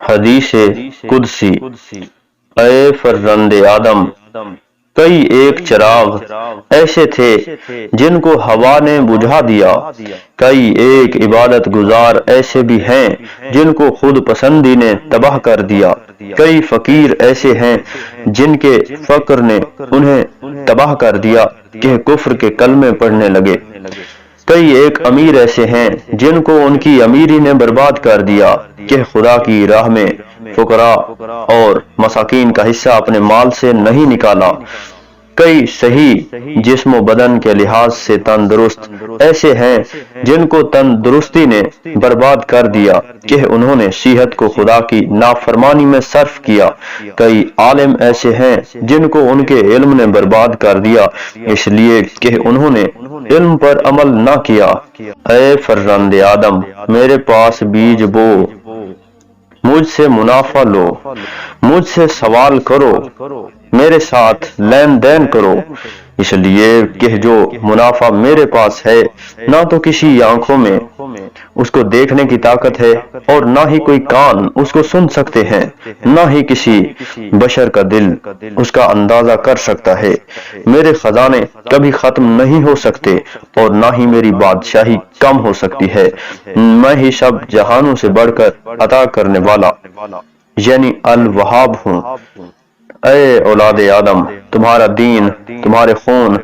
حدیث قدسی: اے فرزند آدم، کئی ایک چراغ ایسے تھے جن کو ہوا نے بجھا دیا، کئی ایک عبادت گزار ایسے بھی ہیں جن کو خود پسندی نے تباہ کر دیا، کئی فقیر ایسے ہیں جن کے فقر نے انہیں تباہ کر دیا کہ کفر کے کلمے پڑھنے لگے، کئی ایک امیر ایسے ہیں جن کو ان کی امیری نے برباد کر دیا کہ خدا کی راہ میں فقراء اور مساکین کا حصہ اپنے مال سے نہیں نکالا، کئی صحیح جسم و بدن کے لحاظ سے تندرست ایسے ہیں جن کو تندرستی نے برباد کر دیا کہ انہوں نے صحت کو خدا کی نافرمانی میں صرف کیا، کئی عالم ایسے ہیں جن کو ان کے علم نے برباد کر دیا اس لیے کہ انہوں نے علم پر عمل نہ کیا۔ اے فرزند آدم، میرے پاس بیج بو، مجھ سے منافع لو، مجھ سے سوال کرو، میرے ساتھ لین دین کرو، اس لیے کہ جو منافع میرے پاس ہے نہ تو کسی آنکھوں میں اس کو دیکھنے کی طاقت ہے اور نہ ہی کوئی کان اس کو سن سکتے ہیں، نہ ہی کسی بشر کا دل اس کا اندازہ کر سکتا ہے، میرے خزانے کبھی ختم نہیں ہو سکتے اور نہ ہی میری بادشاہی کم ہو سکتی ہے، میں ہی سب جہانوں سے بڑھ کر عطا کرنے والا یعنی الوہاب ہوں۔ اے اولاد آدم، تمہارا دین تمہارے خون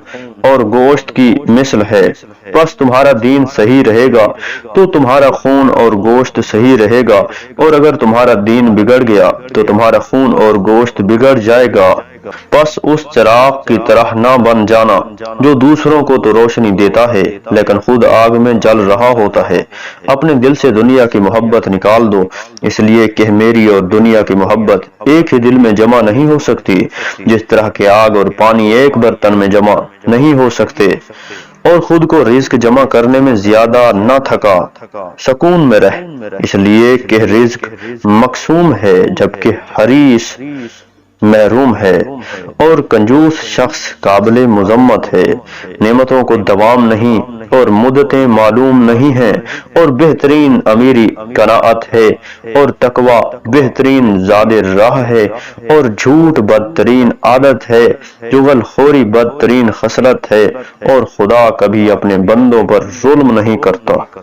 اور گوشت کی مثل ہے، بس تمہارا دین صحیح رہے گا تو تمہارا خون اور گوشت صحیح رہے گا، اور اگر تمہارا دین بگڑ گیا تو تمہارا خون اور گوشت بگڑ جائے گا، بس اس چراغ کی طرح نہ بن جانا جو دوسروں کو تو روشنی دیتا ہے لیکن خود آگ میں جل رہا ہوتا ہے، اپنے دل سے دنیا کی محبت نکال دو، اس لیے کہ میری اور دنیا کی محبت ایک ہی دل میں جمع نہیں ہو سکتی، جس طرح کہ آگ اور پانی ایک برتن میں جمع نہیں ہو سکتے، اور خود کو رزق جمع کرنے میں زیادہ نہ تھکا، سکون میں رہ، اس لیے کہ رزق مقسوم ہے جبکہ حریص محروم ہے، اور کنجوس شخص قابل مذمت ہے، نعمتوں کو دوام نہیں اور مدتیں معلوم نہیں ہیں، اور بہترین امیری قناعت ہے، اور تقوی بہترین زاد راہ ہے، اور جھوٹ بدترین عادت ہے، چغل خوری بدترین خصلت ہے، اور خدا کبھی اپنے بندوں پر ظلم نہیں کرتا۔